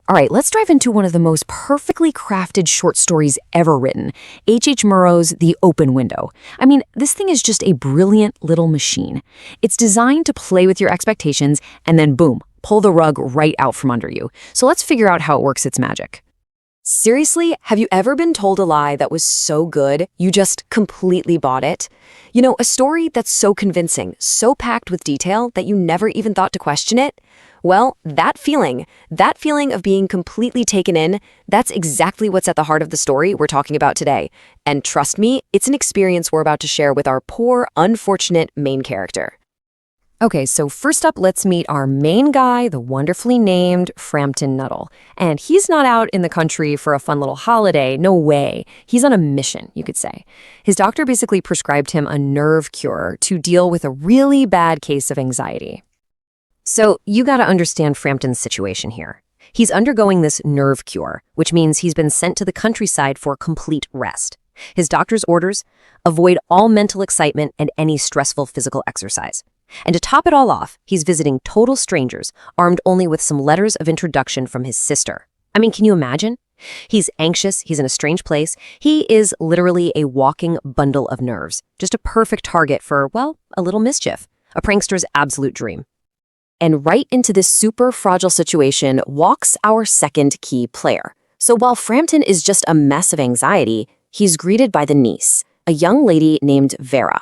All right, let's dive into one of the most perfectly crafted short stories ever written, H. Munro's The Open Window. I mean, this thing is just a brilliant little machine. It's designed to play with your expectations and then boom, pull the rug right out from under you. So let's figure out how it works its magic. Seriously, have you ever been told a lie that was so good, you just completely bought it? You know, a story that's so convincing, so packed with detail that you never even thought to question it? Well, that feeling of being completely taken in, that's exactly what's at the heart of the story we're talking about today. And trust me, it's an experience we're about to share with our poor, unfortunate main character. Okay, so first up, let's meet our main guy, the wonderfully named Framton Nuttel. And he's not out in the country for a fun little holiday, no way. He's on a mission, you could say. His doctor basically prescribed him a nerve cure to deal with a really bad case of anxiety. So you gotta understand Framton's situation here. He's undergoing this nerve cure, which means he's been sent to the countryside for complete rest. His doctor's orders: avoid all mental excitement and any stressful physical exercise. And to top it all off, he's visiting total strangers, armed only with some letters of introduction from his sister. I mean, can you imagine? He's anxious, he's in a strange place. He is literally a walking bundle of nerves, just a perfect target for, well, a little mischief, a prankster's absolute dream. And right into this super fragile situation walks our second key player. So while Framton is just a mess of anxiety, he's greeted by the niece, a young lady named Vera.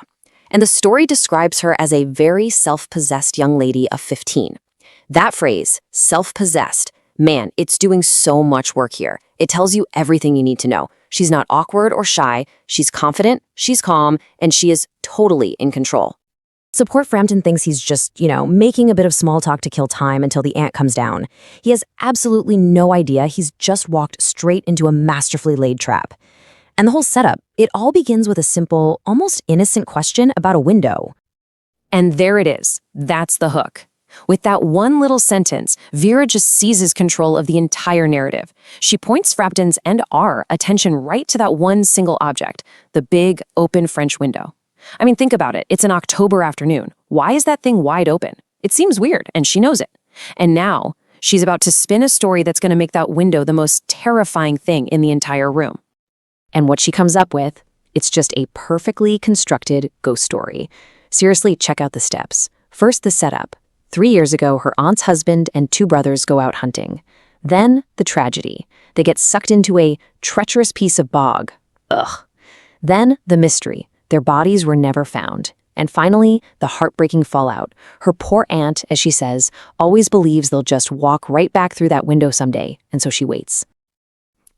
And the story describes her as a very self-possessed young lady of 15. That phrase, self-possessed, man, it's doing so much work here. It tells you everything you need to know. She's not awkward or shy, she's confident, she's calm, and she is totally in control. Support Framton thinks he's just, making a bit of small talk to kill time until the aunt comes down. He has absolutely no idea he's just walked straight into a masterfully laid trap. And the whole setup, it all begins with a simple, almost innocent question about a window. And there it is. That's the hook. With that one little sentence, Vera just seizes control of the entire narrative. She points Framton's and our attention right to that one single object, the big, open French window. I mean, think about it. It's an October afternoon. Why is that thing wide open? It seems weird, and she knows it. And now, she's about to spin a story that's going to make that window the most terrifying thing in the entire room. And what she comes up with, it's just a perfectly constructed ghost story. Seriously, check out the steps. First, the setup. 3 years ago, her aunt's husband and 2 brothers go out hunting. Then, the tragedy. They get sucked into a treacherous piece of bog. Ugh. Then, the mystery. Their bodies were never found. And finally, the heartbreaking fallout. Her poor aunt, as she says, always believes they'll just walk right back through that window someday, and so she waits.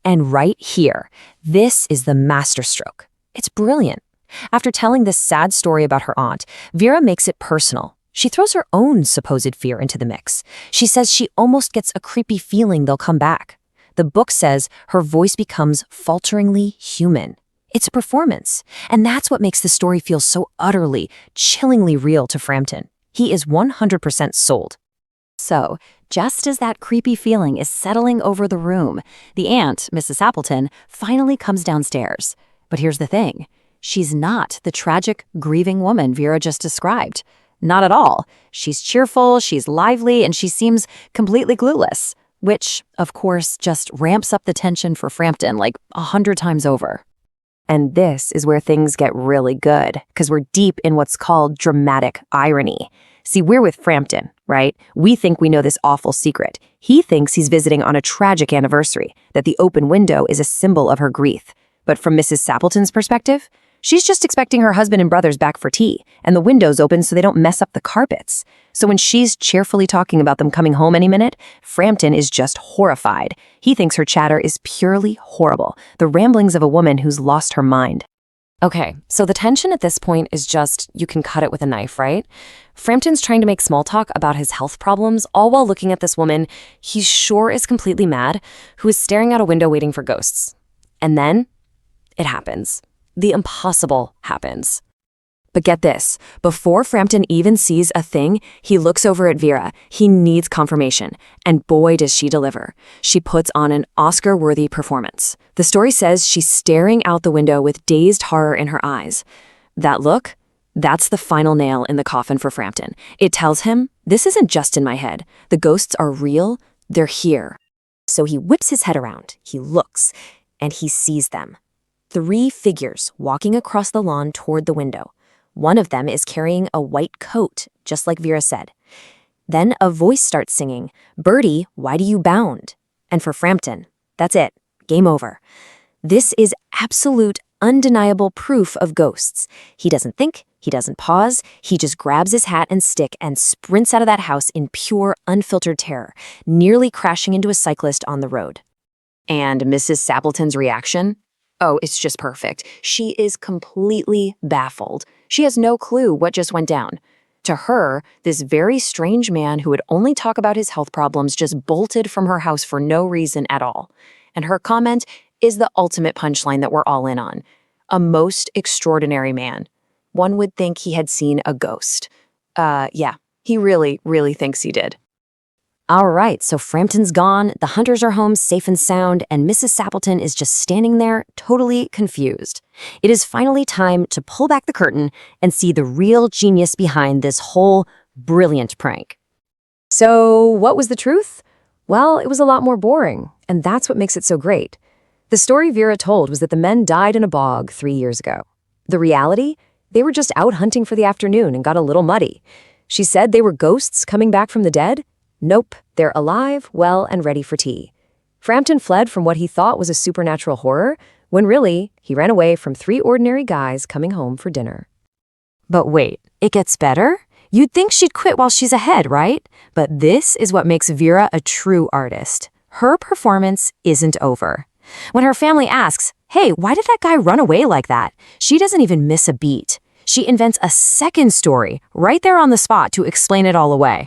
And right here, this is the masterstroke. It's brilliant. After telling this sad story about her aunt, Vera makes it personal. She throws her own supposed fear into the mix. She says she almost gets a creepy feeling they'll come back. The book says her voice becomes falteringly human. It's a performance, and that's what makes the story feel so utterly, chillingly real to Framton. He is 100% sold. So, just as that creepy feeling is settling over the room, the aunt, Mrs. Appleton, finally comes downstairs. But here's the thing. She's not the tragic, grieving woman Vera just described. Not at all. She's cheerful, she's lively, and she seems completely clueless, which, of course, just ramps up the tension for Framton like 100 times over. And this is where things get really good, because we're deep in what's called dramatic irony. See, we're with Framton, right? We think we know this awful secret. He thinks he's visiting on a tragic anniversary, that the open window is a symbol of her grief. But from Mrs. Appleton's perspective, she's just expecting her husband and brothers back for tea, and the window's open so they don't mess up the carpets. So when she's cheerfully talking about them coming home any minute, Framton is just horrified. He thinks her chatter is purely horrible, the ramblings of a woman who's lost her mind. Okay, so the tension at this point is just, you can cut it with a knife, right? Framton's trying to make small talk about his health problems, all while looking at this woman he's sure is completely mad, who is staring out a window waiting for ghosts. And then, it happens. The impossible happens. But get this, before Framton even sees a thing, he looks over at Vera. He needs confirmation, and boy does she deliver. She puts on an Oscar-worthy performance. The story says she's staring out the window with dazed horror in her eyes. That look, that's the final nail in the coffin for Framton. It tells him, this isn't just in my head. The ghosts are real, they're here. So he whips his head around, he looks, and he sees them. 3 figures walking across the lawn toward the window. One of them is carrying a white coat, just like Vera said. Then a voice starts singing, "Birdie, why do you bound?" And for Framton, that's it, game over. This is absolute, undeniable proof of ghosts. He doesn't think, he doesn't pause, he just grabs his hat and stick and sprints out of that house in pure, unfiltered terror, nearly crashing into a cyclist on the road. And Mrs. Sappleton's reaction? Oh, it's just perfect. She is completely baffled. She has no clue what just went down. To her, this very strange man who would only talk about his health problems just bolted from her house for no reason at all. And her comment is the ultimate punchline that we're all in on. A most extraordinary man. One would think he had seen a ghost. Yeah, he really, really thinks he did. All right, so Framton's gone, the hunters are home safe and sound, and Mrs. Sappleton is just standing there, totally confused. It is finally time to pull back the curtain and see the real genius behind this whole brilliant prank. So, what was the truth? Well, it was a lot more boring, and that's what makes it so great. The story Vera told was that the men died in a bog 3 years ago. The reality? They were just out hunting for the afternoon and got a little muddy. She said they were ghosts coming back from the dead. Nope, they're alive, well, and ready for tea. Framton fled from what he thought was a supernatural horror, when really, he ran away from 3 ordinary guys coming home for dinner. But wait, it gets better? You'd think she'd quit while she's ahead, right? But this is what makes Vera a true artist. Her performance isn't over. When her family asks, "Hey, why did that guy run away like that?" she doesn't even miss a beat. She invents a second story right there on the spot to explain it all away.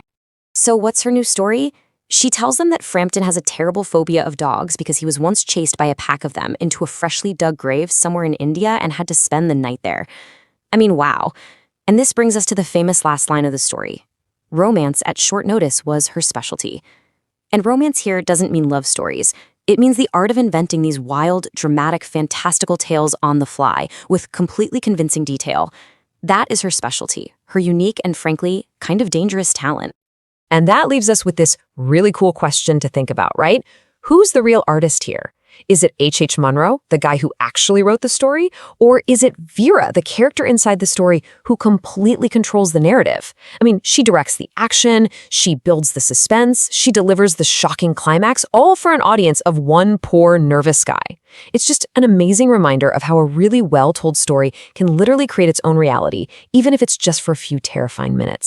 So what's her new story? She tells them that Framton has a terrible phobia of dogs because he was once chased by a pack of them into a freshly dug grave somewhere in India and had to spend the night there. I mean, wow. And this brings us to the famous last line of the story. Romance at short notice was her specialty. And romance here doesn't mean love stories. It means the art of inventing these wild, dramatic, fantastical tales on the fly with completely convincing detail. That is her specialty, her unique and frankly, kind of dangerous talent. And that leaves us with this really cool question to think about, right? Who's the real artist here? Is it H.H. Munro, the guy who actually wrote the story? Or is it Vera, the character inside the story who completely controls the narrative? I mean, she directs the action, she builds the suspense, she delivers the shocking climax, all for an audience of one poor, nervous guy. It's just an amazing reminder of how a really well-told story can literally create its own reality, even if it's just for a few terrifying minutes.